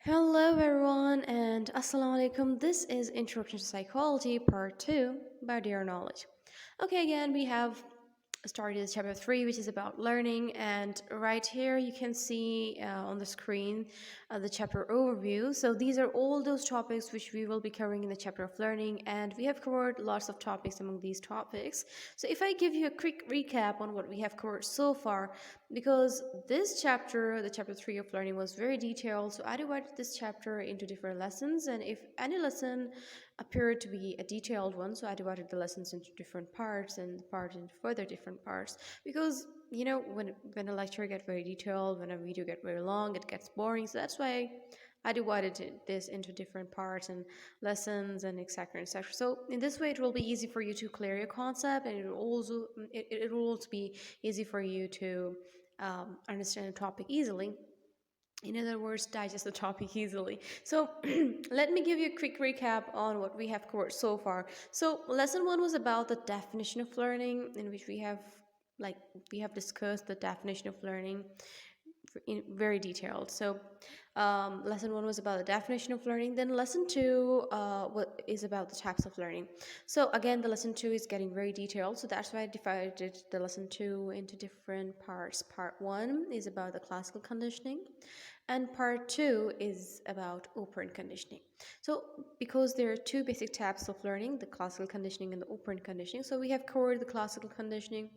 Hello everyone and Assalamu alaikum. This is Introduction to Psychology Part 2 by Dear Knowledge. Okay, again we have started chapter 3, which is about learning, and right here you can see on the screen the chapter overview. So these are all those topics which we will be covering in the chapter of learning, and we have covered lots of topics among these topics. So if I give you a quick recap on what we have covered so far, because this chapter, the chapter 3 of learning, was very detailed, so I divided this chapter into different lessons, and if any lesson appeared to be a detailed one, so I divided the lessons into different parts and part into further different parts, because when a lecture get very detailed, when a video get very long, it gets boring. So that's why I divided this into different parts and lessons and etc etc. So in this way it will be easy for you to clear your concept, and it will also be easy for you to understand a topic easily. In other words, digest the topic easily. So let me give you a quick recap on what we have covered so far. So lesson 1 was about the definition of learning, in which like we have discussed the definition of learning in very detailed. So lesson 1 was about the definition of learning. Then lesson 2 what is about the types of learning. So again, the lesson 2 is getting very detailed, so that's why I divided the lesson 2 into different parts. Part 1 is about the classical conditioning, and part 2 is about operant conditioning. So because there are two basic types of learning, the classical conditioning and the operant conditioning, so we have covered the classical conditioning.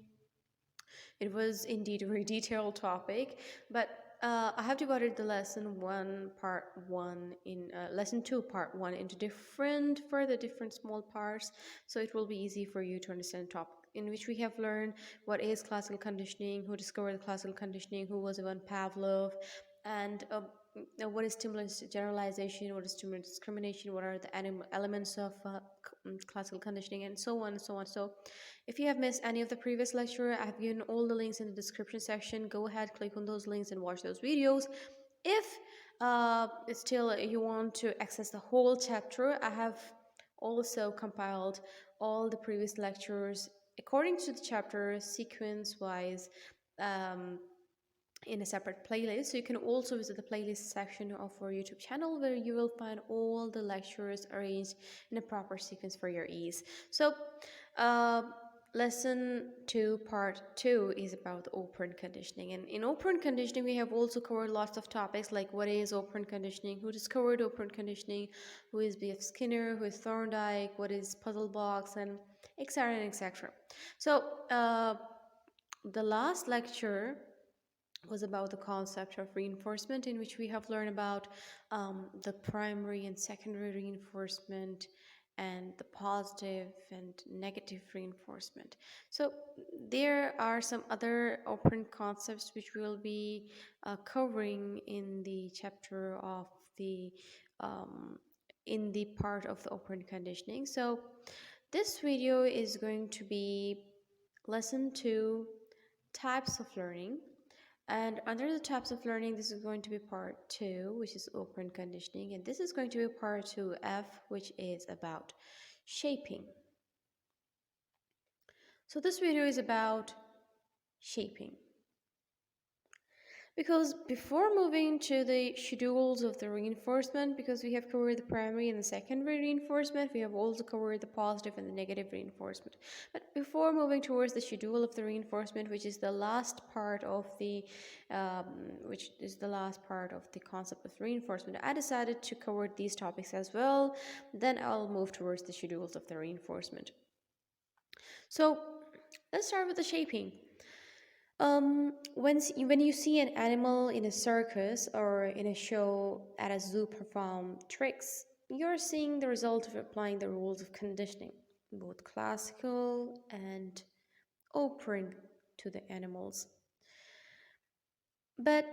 It was indeed a very detailed topic, but I have divided the lesson 1 part 1 in lesson 2 part 1 into further different small parts, so it will be easy for you to understand the topic, in which we have learned what is classical conditioning, who discovered classical conditioning, who was Ivan Pavlov, and what is stimulus generalization, what is stimulus discrimination, what are the elements of classical conditioning, and so on and so on. So if you have missed any of the previous lecture, I have given all the links in the description section. Go ahead, click on those links and watch those videos. If still you want to access the whole chapter, I have also compiled all the previous lectures according to the chapter sequence wise in a separate playlist. So you can also visit the playlist section of our YouTube channel, where you will find all the lectures arranged in a proper sequence for your ease. So uh, lesson 2 part 2 is about operant conditioning, and in operant conditioning we have also covered lots of topics like what is operant conditioning, who discovered operant conditioning, who is B.F. Skinner, who is Thorndike, what is puzzle box, and etc and etc. So the last lecture was about the concept of reinforcement, in which we have learned about the primary and secondary reinforcement and the positive and negative reinforcement. So there are some other operant concepts which we'll be covering in the chapter of the in the part of the operant conditioning. So this video is going to be lesson 2, types of learning. And under the types of learning, this is going to be part 2, which is operant conditioning, and this is going to be part 2F, which is about shaping. So this video is about shaping, because before moving to the schedules of the reinforcement, because we have covered the primary and the secondary reinforcement, we have also covered the positive and the negative reinforcement. But before moving towards the schedule of the reinforcement, which is the last part of the concept of reinforcement, I decided to cover these topics as well. Then I'll move towards the schedules of the reinforcement. So let's start with the shaping. When you see an animal in a circus or in a show at a zoo perform tricks, you're seeing the result of applying the rules of conditioning, both classical and operant, to the animals. But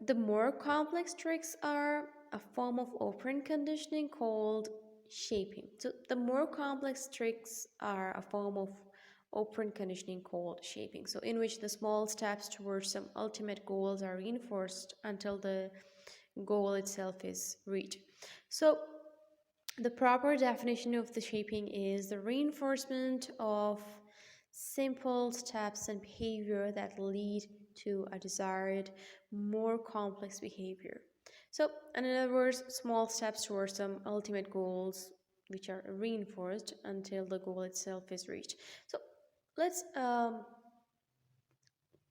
the more complex tricks are a form of operant conditioning called shaping. So the more complex tricks are a form of operant conditioning called shaping, so in which the small steps towards some ultimate goals are reinforced until the goal itself is reached. So the proper definition of the shaping is the reinforcement of simple steps and behavior that lead to a desired more complex behavior. So, in other words, small steps towards some ultimate goals which are reinforced until the goal itself is reached. So, let's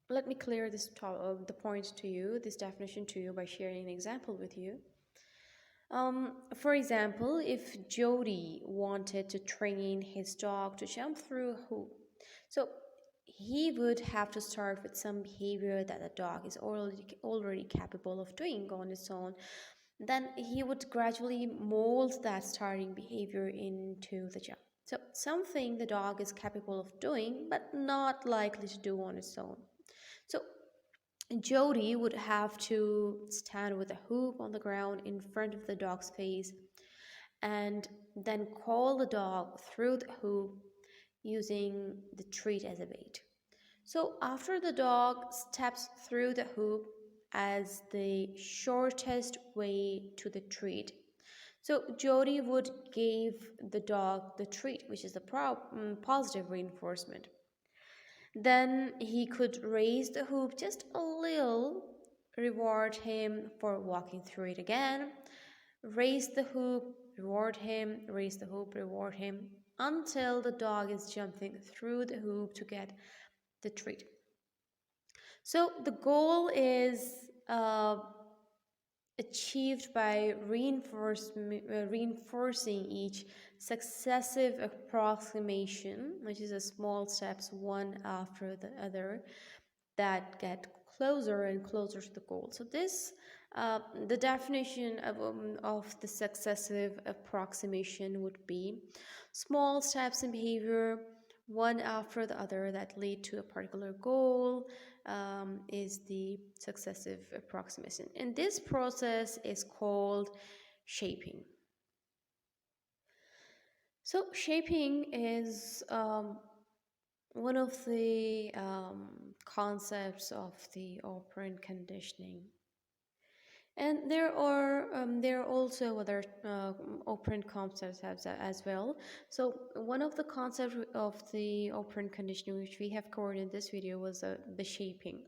let me clear the point to you, this definition to you by sharing an example with you. For example, if Jody wanted to train his dog to jump through a hoop, so he would have to start with some behavior that the dog is already capable of doing on its own. Then he would gradually mold that starting behavior into the jump. So something the dog is capable of doing, but not likely to do on its own. So Jody would have to stand with a hoop on the ground in front of the dog's face and then call the dog through the hoop using the treat as a bait. So after the dog steps through the hoop as the shortest way to the treat, so Jody would give the dog the treat, which is the positive reinforcement. Then he could raise the hoop just a little, reward him for walking through it again, raise the hoop, reward him, raise the hoop, reward him, until the dog is jumping through the hoop to get the treat. So the goal is achieved by reinforcing each successive approximation, which is a small steps one after the other that get closer and closer to the goal. So this, the definition of the successive approximation would be small steps in behavior, one after the other, that lead to a particular goal, is the successive approximation. And this process is called shaping. So shaping is one of the concepts of the operant conditioning. And there are also other operant concepts as well. So one of the concepts of the operant conditioning which we have covered in this video was the shaping,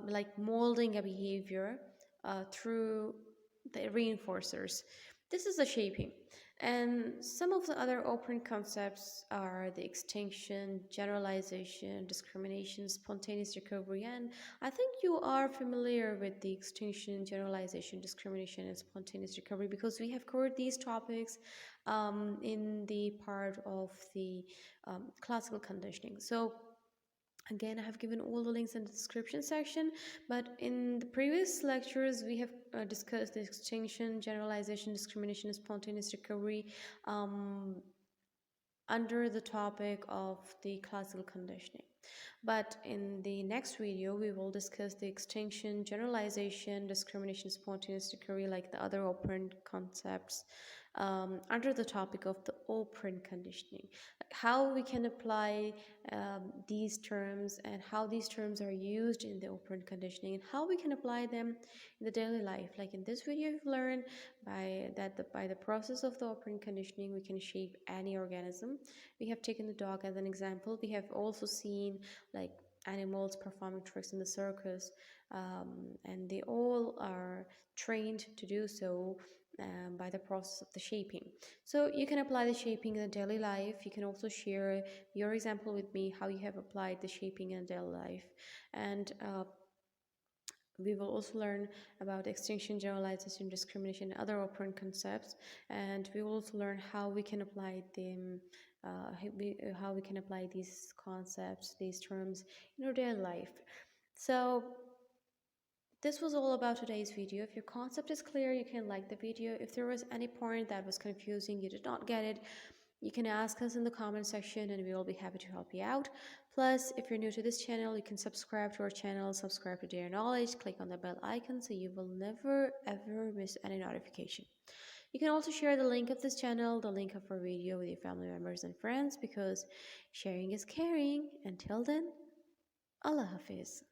like molding a behavior through the reinforcers. This is the shaping. And some of the other operant concepts are the extinction, generalization, discrimination, spontaneous recovery, and I think you are familiar with the extinction, generalization, discrimination, and spontaneous recovery because we have covered these topics in the part of the classical conditioning. So again, I have given all the links in the description section, but in the previous lectures, we have discussed the extinction, generalization, discrimination, and spontaneous recovery under the topic of the classical conditioning. But in the next video, we will discuss the extinction, generalization, discrimination, spontaneous recovery, like the other operant concepts, under the topic of the operant conditioning, like how we can apply these terms and how these terms are used in the operant conditioning and how we can apply them in the daily life. Like in this video, you've learned by the process of the operant conditioning, we can shape any organism. We have taken the dog as an example. We have also seen like animals performing tricks in the circus, and they all are trained to do so by the process of the shaping. So you can apply the shaping in the daily life. You can also share your example with me, how you have applied the shaping in daily life. And we will also learn about extinction, generalization, discrimination, and other operant concepts. And we will also learn how we can apply them, how we can apply these concepts, these terms in our daily life. So this was all about today's video. If your concept is clear, you can like the video. If there was any point that was confusing, you did not get it, you can ask us in the comment section and we will be happy to help you out. Plus, if you're new to this channel, you can subscribe to our channel, subscribe to Dear Knowledge, click on the bell icon so you will never ever miss any notification. You can also share the link of this channel, the link of our video with your family members and friends because sharing is caring. Until then, Allah Hafiz.